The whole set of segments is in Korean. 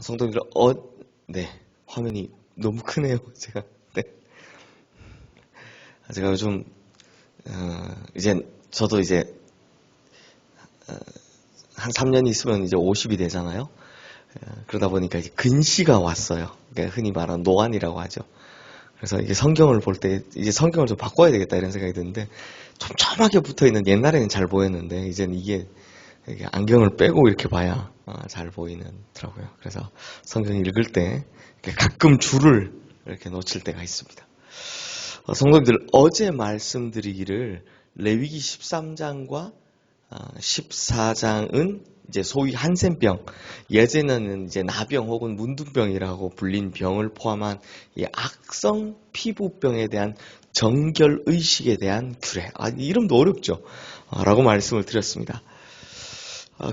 성도님들, 네. 화면이 너무 크네요, 제가. 네. 제가 요즘, 저도 한 3년 있으면 이제 50이 되잖아요. 그러다 보니까 이제 근시가 왔어요. 그러니까 흔히 말하는 노안이라고 하죠. 그래서 이게 성경을 볼 때, 이제 성경을 좀 바꿔야 되겠다 이런 생각이 드는데, 촘촘하게 붙어 있는, 옛날에는 잘 보였는데, 이제는 이게 안경을 빼고 이렇게 봐야 잘 보이더라고요. 그래서 성경 읽을 때 가끔 줄을 이렇게 놓칠 때가 있습니다. 성도님들, 어제 말씀드리기를 레위기 13장과 14장은 이제 소위 한센병, 예전에는 이제 나병 혹은 문둥병이라고 불린 병을 포함한 이 악성 피부병에 대한 정결 의식에 대한 규례. 이름도 어렵죠. 라고 말씀을 드렸습니다.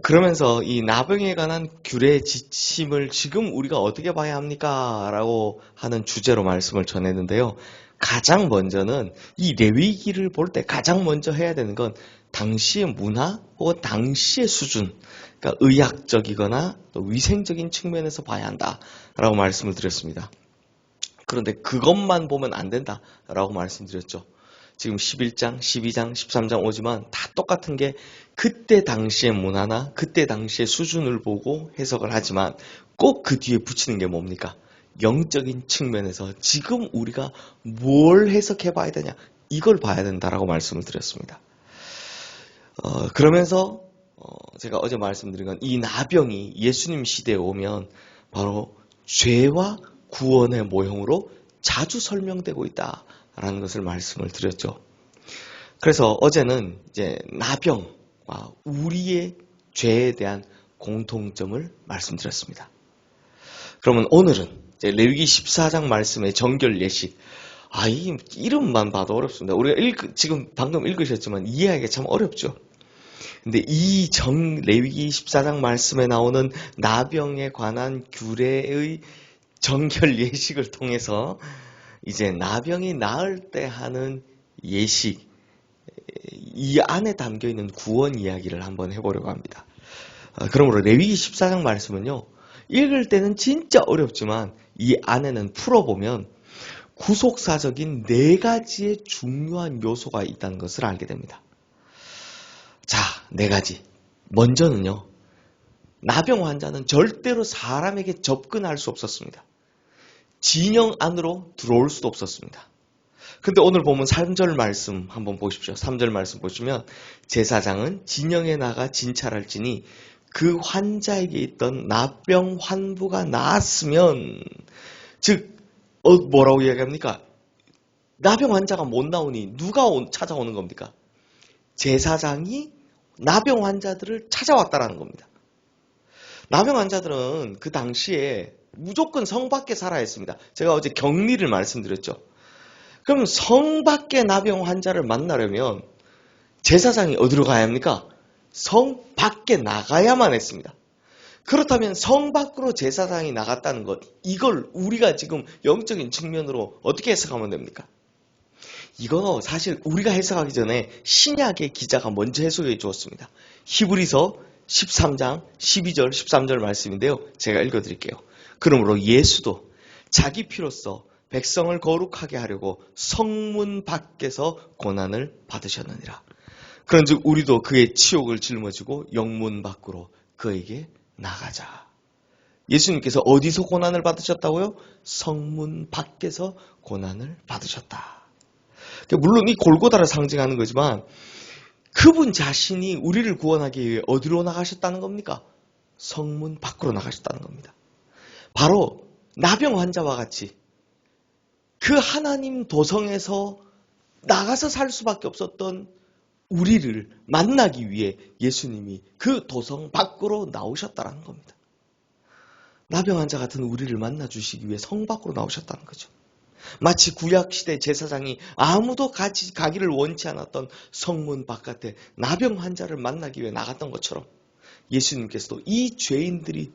그러면서 이 나병에 관한 규례 지침을 지금 우리가 어떻게 봐야 합니까? 라고 하는 주제로 말씀을 전했는데요. 가장 먼저는 이 레위기를 볼 때 가장 먼저 해야 되는 건 당시의 문화 혹은 당시의 수준, 그러니까 의학적이거나 또 위생적인 측면에서 봐야 한다라고 말씀을 드렸습니다. 그런데 그것만 보면 안 된다라고 말씀드렸죠. 지금 11장, 12장, 13장 오지만 다 똑같은 게 그때 당시의 문화나 그때 당시의 수준을 보고 해석을 하지만 꼭 그 뒤에 붙이는 게 뭡니까? 영적인 측면에서 지금 우리가 뭘 해석해 봐야 되냐? 이걸 봐야 된다라고 말씀을 드렸습니다. 그러면서 제가 어제 말씀드린 건 이 나병이 예수님 시대에 오면 바로 죄와 구원의 모형으로 자주 설명되고 있다라는 것을 말씀을 드렸죠. 그래서 어제는 이제 나병과 우리의 죄에 대한 공통점을 말씀드렸습니다. 그러면 오늘은 이제 레위기 14장 말씀의 정결 예식. 이 이름만 봐도 어렵습니다. 우리가 지금 방금 읽으셨지만 이해하기가 참 어렵죠. 근데 이 레위기 14장 말씀에 나오는 나병에 관한 규례의 정결 예식을 통해서 이제 나병이 나을 때 하는 예식, 이 안에 담겨있는 구원 이야기를 한번 해보려고 합니다. 그러므로 레위기 14장 말씀은요, 읽을 때는 진짜 어렵지만 이 안에는 풀어보면 구속사적인 4가지의 중요한 요소가 있다는 것을 알게 됩니다. 자, 4가지. 먼저는요, 나병 환자는 절대로 사람에게 접근할 수 없었습니다. 진영 안으로 들어올 수도 없었습니다. 근데 오늘 보면 3절 말씀 한번 보십시오. 3절 말씀 보시면 제사장은 진영에 나가 진찰할지니 그 환자에게 있던 나병 환부가 나았으면, 즉 뭐라고 이야기합니까? 나병 환자가 못 나오니 누가 찾아오는 겁니까? 제사장이 나병 환자들을 찾아왔다라는 겁니다. 나병 환자들은 그 당시에 무조건 성 밖에 살아야 했습니다. 제가 어제 격리를 말씀드렸죠. 그럼 성 밖에 나병 환자를 만나려면 제사장이 어디로 가야 합니까? 성 밖에 나가야만 했습니다. 그렇다면 성 밖으로 제사장이 나갔다는 것, 이걸 우리가 지금 영적인 측면으로 어떻게 해석하면 됩니까? 이거 사실 우리가 해석하기 전에 신약의 기자가 먼저 해석해 주었습니다. 히브리서 13장 12절 13절 말씀인데요. 제가 읽어드릴게요. 그러므로 예수도 자기 피로써 백성을 거룩하게 하려고 성문 밖에서 고난을 받으셨느니라. 그런즉 우리도 그의 치욕을 짊어지고 영문 밖으로 그에게 나가자. 예수님께서 어디서 고난을 받으셨다고요? 성문 밖에서 고난을 받으셨다. 물론 이 골고다를 상징하는 거지만 그분 자신이 우리를 구원하기 위해 어디로 나가셨다는 겁니까? 성문 밖으로 나가셨다는 겁니다. 바로 나병 환자와 같이 그 하나님 도성에서 나가서 살 수밖에 없었던 우리를 만나기 위해 예수님이 그 도성 밖으로 나오셨다는 겁니다. 나병 환자 같은 우리를 만나주시기 위해 성 밖으로 나오셨다는 거죠. 마치 구약시대 제사장이 아무도 가기를 원치 않았던 성문 바깥에 나병 환자를 만나기 위해 나갔던 것처럼 예수님께서도 이 죄인들이,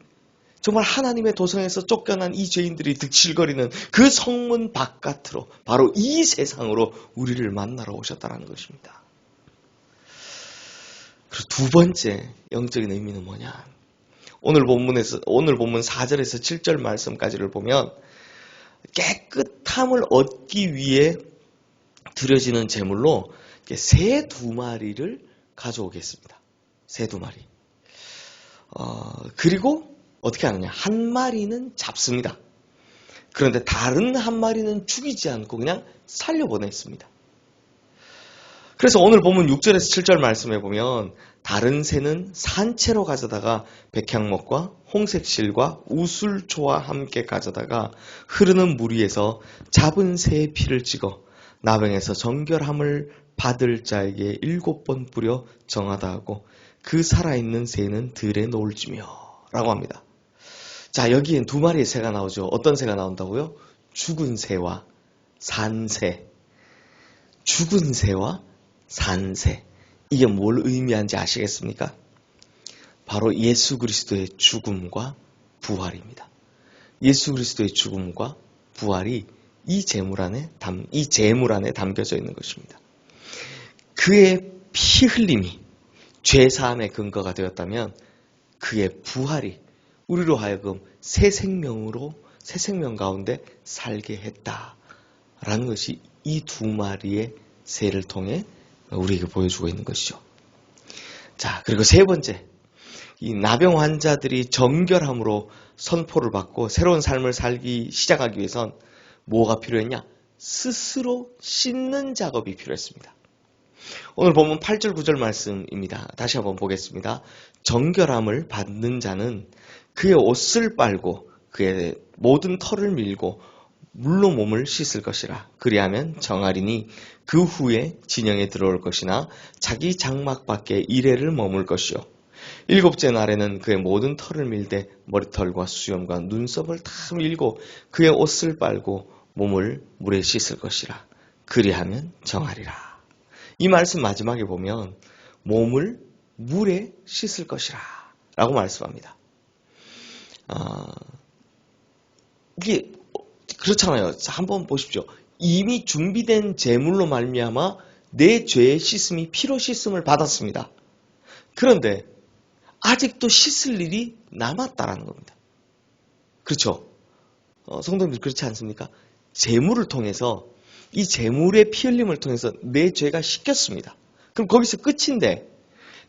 정말 하나님의 도성에서 쫓겨난 이 죄인들이 득실거리는 그 성문 바깥으로, 바로 이 세상으로 우리를 만나러 오셨다는 것입니다. 그리고 두 번째 영적인 의미는 뭐냐? 오늘 본문 4절에서 7절 말씀까지를 보면 깨끗함을 얻기 위해 드려지는 제물로 새 2마리를 가져오겠습니다. 새 2마리. 그리고 어떻게 하느냐? 한 마리는 잡습니다. 그런데 다른 한 마리는 죽이지 않고 그냥 살려보냈습니다. 그래서 오늘 보면 6절에서 7절 말씀해 보면 다른 새는 산채로 가져다가 백향목과 홍색실과 우술초와 함께 가져다가 흐르는 물 위에서 잡은 새의 피를 찍어 나병에서 정결함을 받을 자에게 7번 뿌려 정하다 하고 그 살아있는 새는 들에 놓을지며 라고 합니다. 자, 여기엔 2마리의 새가 나오죠. 어떤 새가 나온다고요? 죽은 새와 산 새. 죽은 새와 산 새. 이게 뭘 의미하는지 아시겠습니까? 바로 예수 그리스도의 죽음과 부활입니다. 예수 그리스도의 죽음과 부활이 이 제물 안에 담겨져 있는 것입니다. 그의 피 흘림이 죄 사함의 근거가 되었다면 그의 부활이 우리로 하여금 새 생명 가운데 살게 했다라는 것이 이 2마리의 새를 통해 우리에게 보여주고 있는 것이죠. 자, 그리고 세 번째, 이 나병 환자들이 정결함으로 선포를 받고 새로운 삶을 살기 시작하기 위해선 뭐가 필요했냐? 스스로 씻는 작업이 필요했습니다. 오늘 보면 8절 9절 말씀입니다. 다시 한번 보겠습니다. 정결함을 받는 자는 그의 옷을 빨고 그의 모든 털을 밀고 물로 몸을 씻을 것이라. 그리하면 정하리니 그 후에 진영에 들어올 것이나 자기 장막 밖에 이레를 머물 것이요. 7째 날에는 그의 모든 털을 밀되 머리털과 수염과 눈썹을 다 밀고 그의 옷을 빨고 몸을 물에 씻을 것이라. 그리하면 정하리라. 이 말씀 마지막에 보면 몸을 물에 씻을 것이라 라고 말씀합니다. 이게 그렇잖아요. 한번 보십시오. 이미 준비된 제물로 말미암아 내 죄의 씻음이 피로 씻음을 받았습니다. 그런데 아직도 씻을 일이 남았다라는 겁니다. 그렇죠? 성도님들 그렇지 않습니까? 제물을 통해서 이 제물의 피 흘림을 통해서 내 죄가 씻겼습니다. 그럼 거기서 끝인데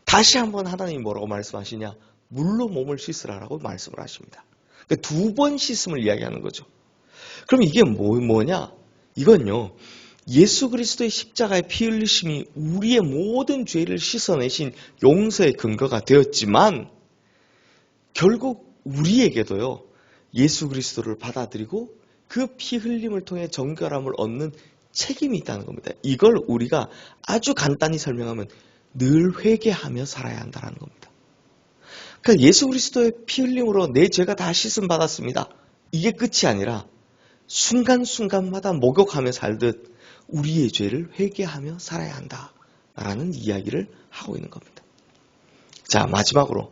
다시 한번 하나님이 뭐라고 말씀하시냐? 물로 몸을 씻으라라고 말씀을 하십니다. 그러니까 2번 씻음을 이야기하는 거죠. 그럼 이게 뭐냐? 이건요. 예수 그리스도의 십자가의 피 흘리심이 우리의 모든 죄를 씻어내신 용서의 근거가 되었지만 결국 우리에게도요. 예수 그리스도를 받아들이고 그 피 흘림을 통해 정결함을 얻는 책임이 있다는 겁니다. 이걸 우리가 아주 간단히 설명하면 늘 회개하며 살아야 한다는 겁니다. 그러니까 예수 그리스도의 피 흘림으로 내 죄가 다 씻음 받았습니다. 이게 끝이 아니라 순간순간마다 목욕하며 살듯 우리의 죄를 회개하며 살아야 한다라는 이야기를 하고 있는 겁니다. 자, 마지막으로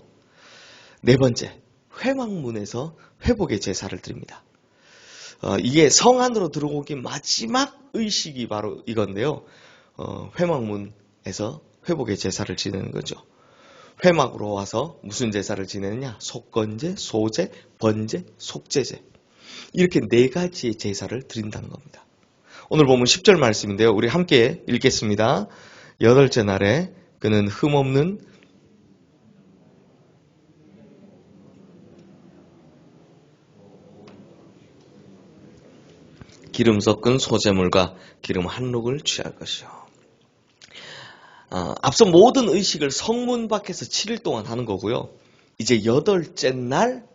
4번째, 회막문에서 회복의 제사를 드립니다. 이게 성 안으로 들어오기 마지막 의식이 바로 이건데요. 회막문에서 회복의 제사를 지내는 거죠. 회막으로 와서 무슨 제사를 지내느냐? 속건제, 소제, 번제, 속제제. 이렇게 4가지의 제사를 드린다는 겁니다. 오늘 보면 10절 말씀인데요. 우리 함께 읽겠습니다. 8째 날에 그는 흠없는 기름 섞은 소제물과 기름 한 룩을 취할 것이요. 앞서 모든 의식을 성문 밖에서 7일 동안 하는 거고요. 이제 8째 날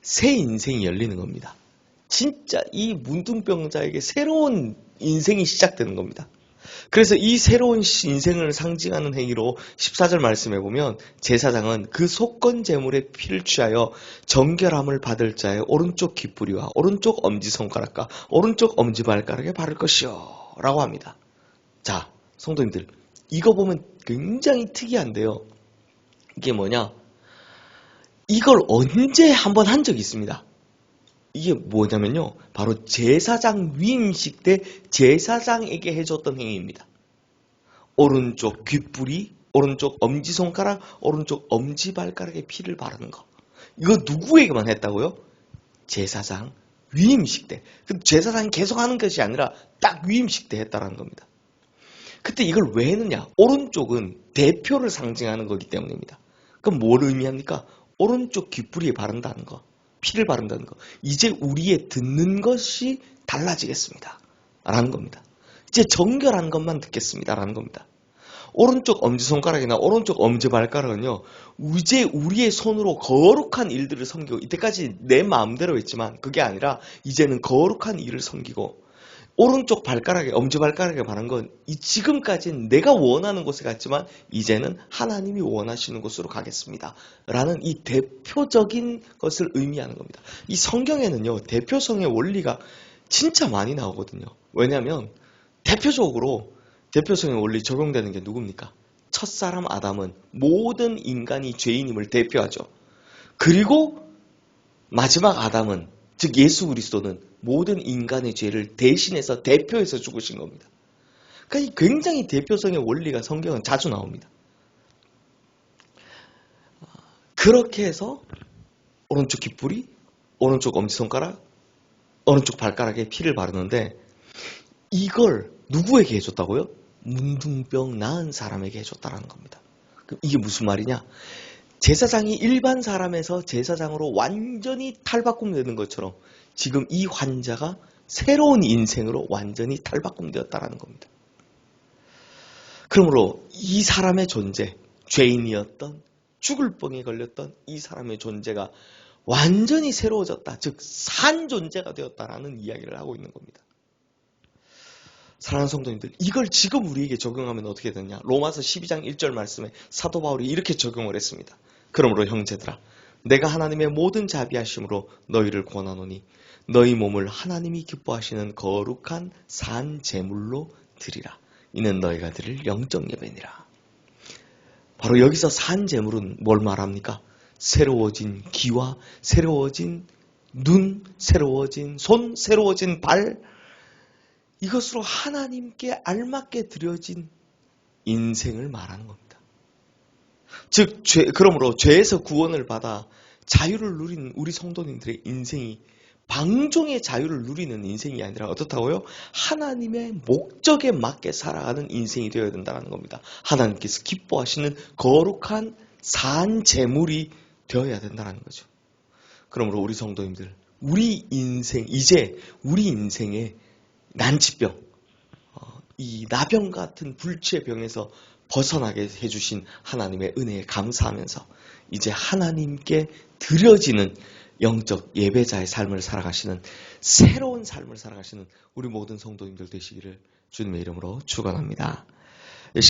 새 인생이 열리는 겁니다. 진짜 이 문둥병자에게 새로운 인생이 시작되는 겁니다. 그래서 이 새로운 인생을 상징하는 행위로 14절 말씀해 보면 제사장은 그 속건 제물의 피를 취하여 정결함을 받을 자의 오른쪽 귓부리와 오른쪽 엄지손가락과 오른쪽 엄지발가락에 바를 것이요 라고 합니다. 자, 성도님들 이거 보면 굉장히 특이한데요. 이게 뭐냐? 이걸 언제 한번 한 적이 있습니다. 이게 뭐냐면요. 바로 제사장 위임식 때 제사장에게 해줬던 행위입니다. 오른쪽 귓불이, 오른쪽 엄지손가락, 오른쪽 엄지발가락에 피를 바르는 거. 이거 누구에게만 했다고요? 제사장 위임식 때. 제사장이 계속 하는 것이 아니라 딱 위임식 때 했다라는 겁니다. 그때 이걸 왜 했느냐? 오른쪽은 대표를 상징하는 거기 때문입니다. 그럼 뭘 의미합니까? 오른쪽 귓불이에 바른다는 거, 피를 바른다는 거. 이제 우리의 듣는 것이 달라지겠습니다. 라는 겁니다. 이제 정결한 것만 듣겠습니다. 라는 겁니다. 오른쪽 엄지손가락이나 오른쪽 엄지발가락은요, 이제 우리의 손으로 거룩한 일들을 섬기고, 이때까지 내 마음대로 했지만 그게 아니라 이제는 거룩한 일을 섬기고, 오른쪽 발가락에, 엄지발가락에 바른 건 지금까지는 내가 원하는 곳에 갔지만 이제는 하나님이 원하시는 곳으로 가겠습니다. 라는 이 대표적인 것을 의미하는 겁니다. 이 성경에는요, 대표성의 원리가 진짜 많이 나오거든요. 왜냐하면 대표적으로 대표성의 원리 적용되는 게 누굽니까? 첫사람 아담은 모든 인간이 죄인임을 대표하죠. 그리고 마지막 아담은, 즉 예수 그리스도는 모든 인간의 죄를 대신해서 대표해서 죽으신 겁니다. 그러니까 굉장히 대표성의 원리가 성경은 자주 나옵니다. 그렇게 해서 오른쪽 귓불이, 오른쪽 엄지손가락, 오른쪽 발가락에 피를 바르는데 이걸 누구에게 해줬다고요? 문둥병 나은 사람에게 해줬다라는 겁니다. 그럼 이게 무슨 말이냐? 제사장이 일반 사람에서 제사장으로 완전히 탈바꿈되는 것처럼 지금 이 환자가 새로운 인생으로 완전히 탈바꿈되었다라는 겁니다. 그러므로 이 사람의 존재, 죄인이었던, 죽을 병에 걸렸던 이 사람의 존재가 완전히 새로워졌다. 즉 산 존재가 되었다라는 이야기를 하고 있는 겁니다. 사랑하는 성도님들, 이걸 지금 우리에게 적용하면 어떻게 되느냐? 로마서 12장 1절 말씀에 사도 바울이 이렇게 적용을 했습니다. 그러므로 형제들아, 내가 하나님의 모든 자비하심으로 너희를 권하노니 너희 몸을 하나님이 기뻐하시는 거룩한 산 제물로 드리라. 이는 너희가 드릴 영적 예배니라. 바로 여기서 산 제물은 뭘 말합니까? 새로워진 귀와 새로워진 눈, 새로워진 손, 새로워진 발, 이것으로 하나님께 알맞게 드려진 인생을 말하는 겁니다. 즉, 그러므로 죄에서 구원을 받아 자유를 누리는 우리 성도님들의 인생이 방종의 자유를 누리는 인생이 아니라 어떻다고요? 하나님의 목적에 맞게 살아가는 인생이 되어야 된다는 겁니다. 하나님께서 기뻐하시는 거룩한 산 제물이 되어야 된다는 거죠. 그러므로 우리 성도님들, 우리 인생, 이제 우리 인생의 난치병, 이 나병 같은 불치의 병에서 벗어나게 해주신 하나님의 은혜에 감사하면서 이제 하나님께 드려지는 영적 예배자의 삶을 살아가시는, 새로운 삶을 살아가시는 우리 모든 성도님들 되시기를 주님의 이름으로 축원합니다.